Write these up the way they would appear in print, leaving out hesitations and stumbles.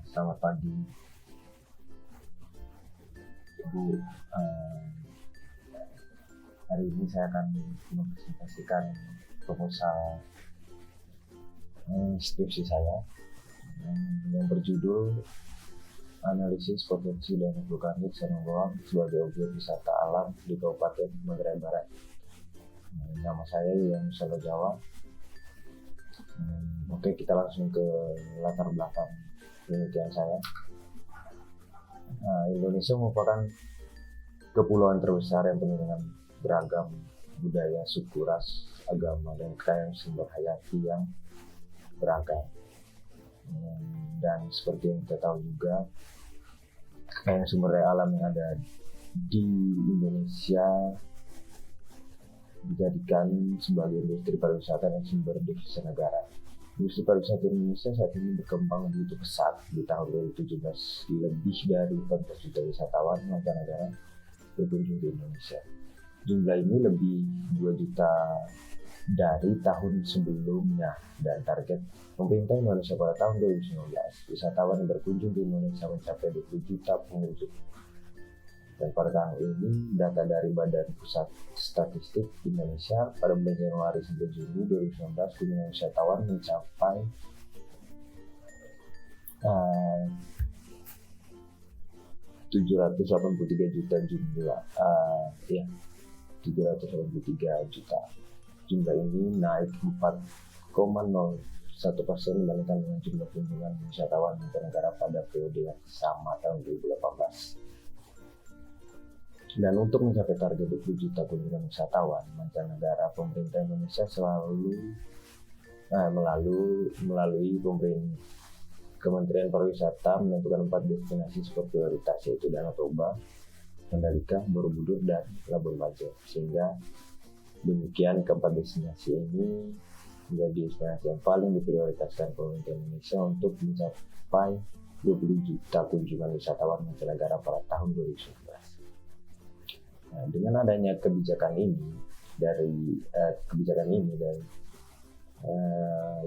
Selamat pagi, Ibu. Hari ini saya akan mempresentasikan proposal skripsi saya yang berjudul Analisis Potensi dan Vulkanik Sanonggoang sebagai objek wisata alam di Kabupaten Manggarai Barat. Nama saya yang Salo Jawa. Oke, kita langsung ke latar belakang penelitian saya. Indonesia merupakan kepulauan terbesar yang penuh dengan beragam budaya, suku, ras, agama, dan kekayaan sumber hayati yang beragam. Dan seperti yang kita tahu juga, kekayaan sumber daya alam yang ada di Indonesia dijadikan sebagai industri pariwisata dan sumber devisa negara. Industri pariwisata Indonesia saat ini berkembang begitu pesat. Di tahun 2017, lebih dari 14 juta wisatawan mancanegara berkunjung di Indonesia. Jumlah ini lebih 2 juta dari tahun sebelumnya, dan target pemerintah Indonesia pada tahun 2019 wisatawan yang berkunjung di Indonesia mencapai 20 juta pengunjung. Dan pada tahun ini, data dari Badan Pusat Statistik Indonesia pada bulan Januari sampai Juni 2019 kunjungan wisatawan mencapai 783 juta jumlah. 783 juta. Jumlah ini naik 4,01% dibandingkan dengan jumlah kunjungan wisatawan mancanegara pada periode yang sama tahun 2018. Dan untuk mencapai target 20 juta kunjungan wisatawan mancanegara, pemerintah Indonesia selalu melalui Kementerian Pariwisata menentukan 4 destinasi super prioritas, yaitu Danau Toba, Mandalika, Borobudur, dan Labuan Bajo. Sehingga demikian, keempat destinasi ini menjadi destinasi yang paling diprioritaskan pemerintah Indonesia untuk mencapai 20 juta kunjungan wisatawan mancanegara pada tahun 2019. Dengan adanya kebijakan ini dari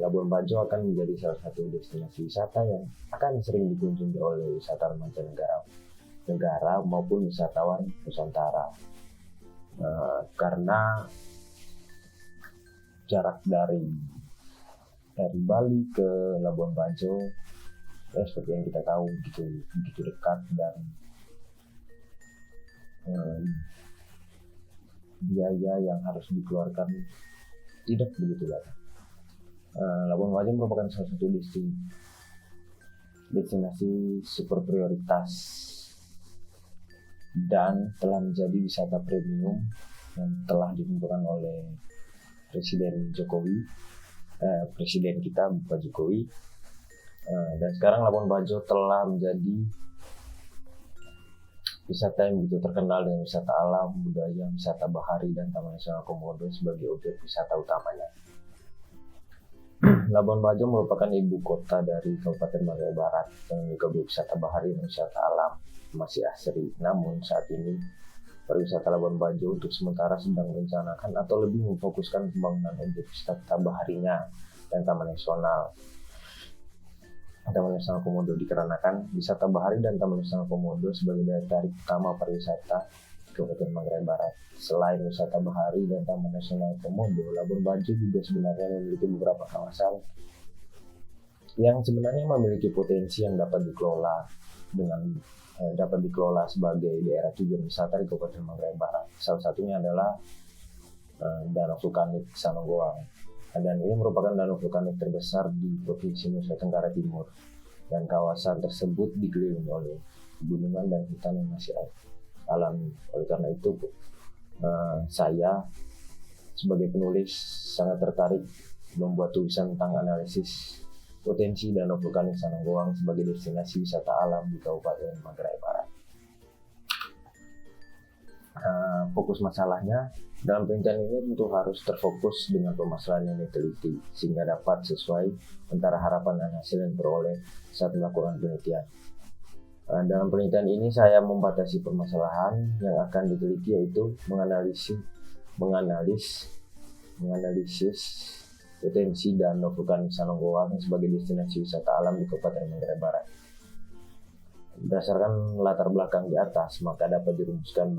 Labuan Bajo akan menjadi salah satu destinasi wisata yang akan sering dikunjungi oleh wisatawan mancanegara maupun wisatawan Nusantara, karena jarak dari Bali ke Labuan Bajo seperti yang kita tahu begitu dekat, dan biaya yang harus dikeluarkan tidak begitu banyak. Labuan Bajo merupakan salah satu destinasi super prioritas dan telah menjadi wisata premium yang telah ditentukan oleh Presiden kita Bapak Jokowi. Dan sekarang Labuan Bajo telah menjadi wisata yang begitu terkenal dengan wisata alam, budaya, wisata bahari, dan Taman Nasional Komodo sebagai objek wisata utamanya. Labuan Bajo merupakan ibu kota dari Kabupaten Manggarai Barat yang memiliki objek wisata bahari dan wisata alam masih asri. Namun saat ini pariwisata Labuan Bajo untuk sementara sedang merencanakan atau lebih memfokuskan pembangunan objek wisata baharinya dan Taman Nasional Komodo, dikarenakan wisata bahari dan Taman Nasional Komodo sebagai daya tarik utama pariwisata Kabupaten Manggarai Barat. Selain wisata bahari dan Taman Nasional Komodo, Labuan Bajo juga sebenarnya memiliki beberapa kawasan yang sebenarnya memiliki potensi yang dapat dikelola sebagai daerah tujuan wisata di Kabupaten Manggarai Barat. Salah satunya adalah Danau Vulkanik Sanonggoang. Dan ini merupakan danau vulkanik terbesar di Provinsi Nusa Tenggara Timur, dan kawasan tersebut dikelilingi oleh gunungan dan hutan yang masih alami. Oleh karena itu, saya sebagai penulis sangat tertarik membuat tulisan tentang analisis potensi danau vulkanik Sanonggoang sebagai destinasi wisata alam di Kabupaten Manggarai Barat. Fokus masalahnya dalam penelitian ini tentu harus terfokus dengan permasalahan yang diteliti sehingga dapat sesuai antara harapan dan hasil yang diperoleh saat melakukan penelitian. Dalam penelitian ini saya membatasi permasalahan yang akan diteliti, yaitu menganalisis potensi Danau Vulkanik Sanonggoang sebagai destinasi wisata alam di Kabupaten Manggarai Barat. Berdasarkan latar belakang di atas, maka dapat dirumuskan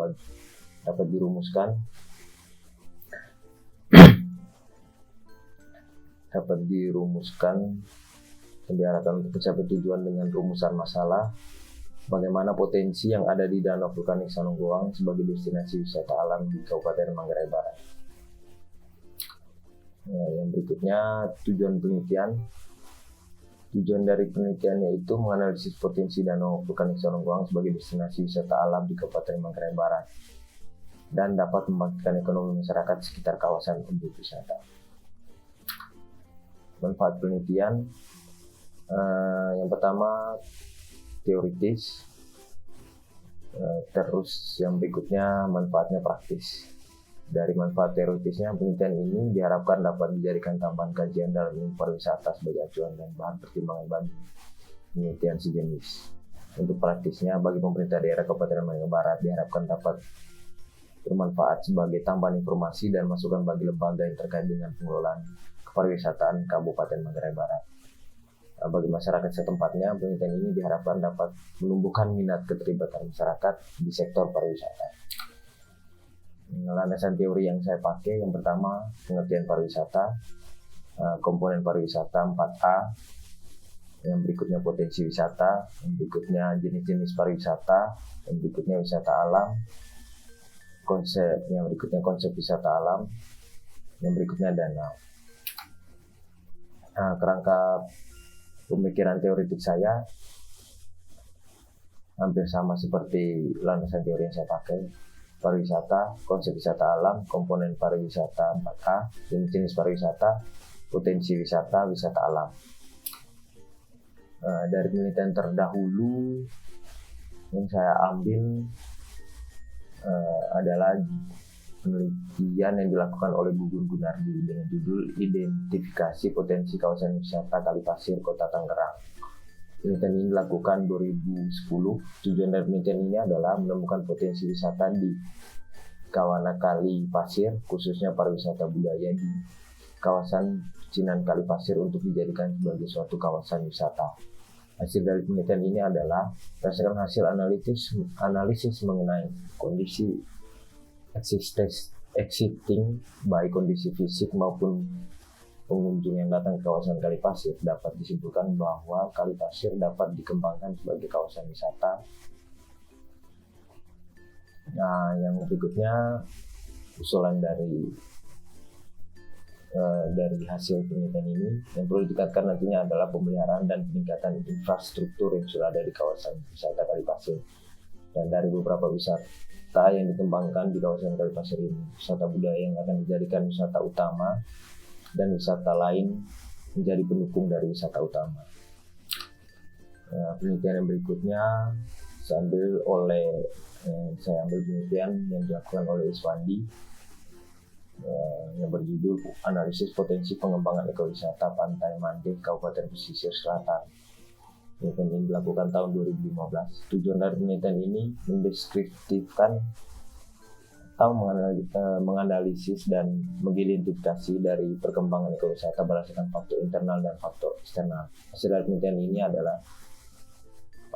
diarahkan untuk mencapai tujuan dengan rumusan masalah bagaimana potensi yang ada di Danau Vulkanik Sanonggoang sebagai destinasi wisata alam di Kabupaten Manggarai Barat. Yang berikutnya, tujuan penelitian. Tujuan dari penelitian yaitu menganalisis potensi Danau Vulkanik Sanonggoang sebagai destinasi wisata alam di Kabupaten Manggarai Barat dan dapat membangkitkan ekonomi masyarakat sekitar kawasan objek wisata. Manfaat penelitian, yang pertama teoritis, terus yang berikutnya manfaatnya praktis. Dari manfaat teoritisnya, penelitian ini diharapkan dapat dijadikan tambahan kajian dalam ilmu pariwisata sebagai acuan dan bahan pertimbangan bagi penelitian sejenis. Untuk praktisnya, bagi pemerintah daerah Kabupaten Manggarai Barat diharapkan dapat bermanfaat sebagai tambahan informasi dan masukan bagi lembaga yang terkait dengan pengelolaan kepariwisataan Kabupaten Manggarai Barat. Bagi masyarakat setempatnya, penelitian ini diharapkan dapat menumbuhkan minat keterlibatan masyarakat di sektor pariwisata. Landasan teori yang saya pakai, yang pertama pengertian pariwisata, komponen pariwisata 4A, yang berikutnya potensi wisata, yang berikutnya jenis-jenis pariwisata, yang berikutnya wisata alam, yang berikutnya konsep wisata alam, yang berikutnya danau. Kerangka pemikiran teoritik saya hampir sama seperti landasan teori yang saya pakai. Pariwisata, konsep wisata alam, komponen pariwisata 4A, jenis pariwisata, potensi wisata, wisata alam. Dari penelitian terdahulu yang saya ambil adalah penelitian yang dilakukan oleh Gugun Gunardi dengan judul Identifikasi Potensi Kawasan Wisata Kalipasir Kota Tangerang. Penelitian ini dilakukan 2010. Tujuan dari penelitian ini adalah menemukan potensi wisata di kawasan Kali Pasir, khususnya pariwisata budaya di kawasan Cinan Kali Pasir untuk dijadikan sebagai suatu kawasan wisata. Hasil dari penelitian ini adalah berdasarkan hasil analisis mengenai kondisi existing baik kondisi fisik maupun pengunjung yang datang ke kawasan Kali Pasir, dapat disimpulkan bahwa Kali Pasir dapat dikembangkan sebagai kawasan wisata. Nah, yang berikutnya usulan dari hasil penelitian ini yang perlu ditingkatkan nantinya adalah pemeliharaan dan peningkatan infrastruktur yang sudah ada di kawasan wisata Kali Pasir. Dan dari beberapa wisata yang dikembangkan di kawasan Kali Pasir ini, wisata budaya yang akan dijadikan wisata utama dan wisata lain menjadi pendukung dari wisata utama. Penelitian yang berikutnya saya ambil penelitian yang dilakukan oleh Iswandi yang berjudul Analisis Potensi Pengembangan Ekowisata Pantai Mandeh Kabupaten Pesisir Selatan. Penelitian ini dilakukan tahun 2015. Tujuan dari penelitian ini mendeskriptifkan atau menganalisis dan mengidentifikasi dari perkembangan ekowisata berdasarkan faktor internal dan faktor eksternal. Hasil dari penelitian ini adalah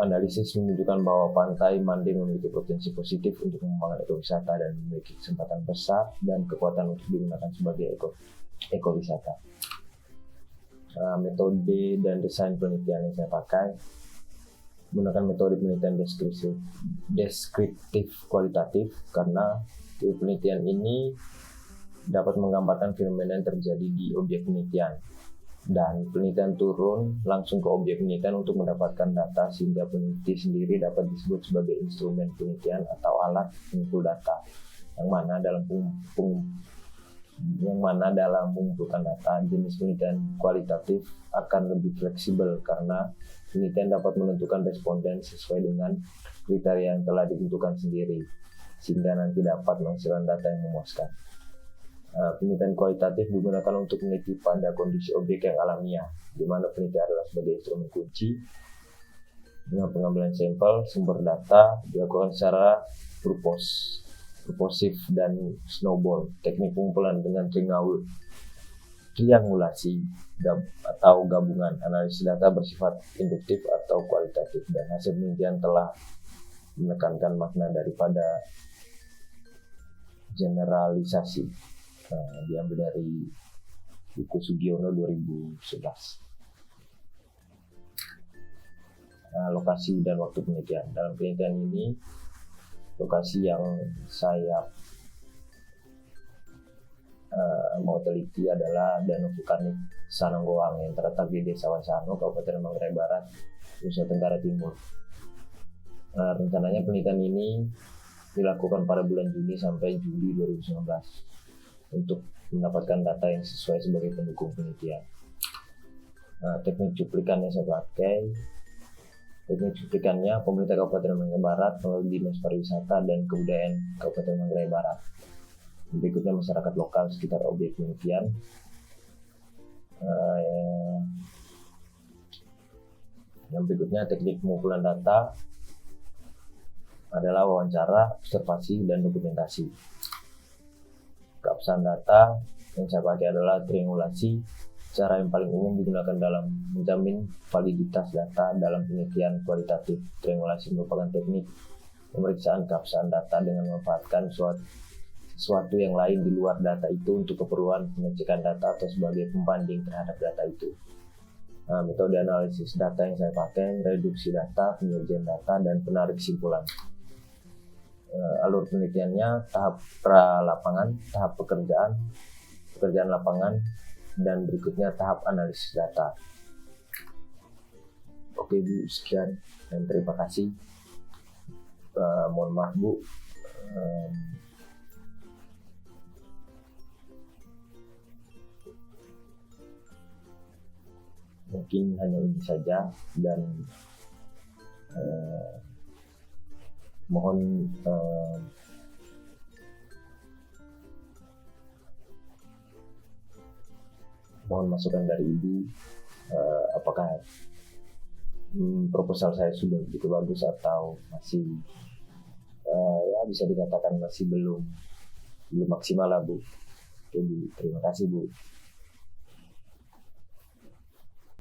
analisis menunjukkan bahwa Pantai Mandeh memiliki potensi positif untuk mengembangkan ekowisata dan memiliki kesempatan besar dan kekuatan untuk digunakan sebagai ekowisata. Metode dan desain penelitian yang saya pakai menggunakan metode penelitian deskriptif kualitatif karena penelitian ini dapat menggambarkan fenomena yang terjadi di objek penelitian dan penelitian turun langsung ke objek penelitian untuk mendapatkan data sehingga peneliti sendiri dapat disebut sebagai instrumen penelitian atau alat pengumpul data yang mana dalam mengumpulkan data jenis penelitian kualitatif akan lebih fleksibel karena penelitian dapat menentukan responden sesuai dengan kriteria yang telah ditentukan sendiri sehingga nanti dapat menghasilkan data yang memuaskan. Penelitian kualitatif digunakan untuk meneliti pada kondisi objek yang alamiah, di mana penelitian adalah sebagai instrumen kunci. Dengan pengambilan sampel, sumber data dilakukan secara purposif dan snowball, teknik pengumpulan dengan ring ngawur. triangulasi atau gabungan. Analisis data bersifat induktif atau kualitatif, dan hasil penelitian telah menekankan makna daripada generalisasi. Diambil dari buku Sugiono 2011. Lokasi dan waktu penelitian. Dalam penelitian ini, lokasi yang saya mau teliti adalah Danau Vulkanik Sananggoang yang terletak di Desa Wansano, Kabupaten Manggarai Barat, Nusa Tenggara Timur. Rencananya penelitian ini dilakukan pada bulan Juni sampai Juli 2019 untuk mendapatkan data yang sesuai sebagai pendukung penelitian. Teknik cuplikan yang saya pakai, pemerintah Kabupaten Manggarai Barat melalui Dinas Pariwisata dan Kebudayaan Kabupaten Manggarai Barat. Berikutnya masyarakat lokal sekitar objek penelitian. Yang berikutnya teknik pengumpulan data adalah wawancara, observasi, dan dokumentasi. Keabsahan data yang saya pakai adalah triangulasi. Cara yang paling umum digunakan dalam menjamin validitas data dalam penelitian kualitatif. Triangulasi merupakan teknik pemeriksaan keabsahan data dengan memanfaatkan sesuatu yang lain di luar data itu untuk keperluan pengecekan data atau sebagai pembanding terhadap data itu. Metode analisis data yang saya pakai, reduksi data, penyajian data, dan penarik kesimpulan. Alur penelitiannya tahap pra-lapangan, tahap pekerjaan lapangan, dan berikutnya tahap analisis data. Oke Bu, sekian dan terima kasih. Mohon maaf Bu, mungkin hanya ini saja, dan mohon masukan dari Ibu, apakah proposal saya sudah begitu bagus atau masih ya bisa dikatakan masih belum maksimal lah Bu. Oke Bu, terima kasih Bu.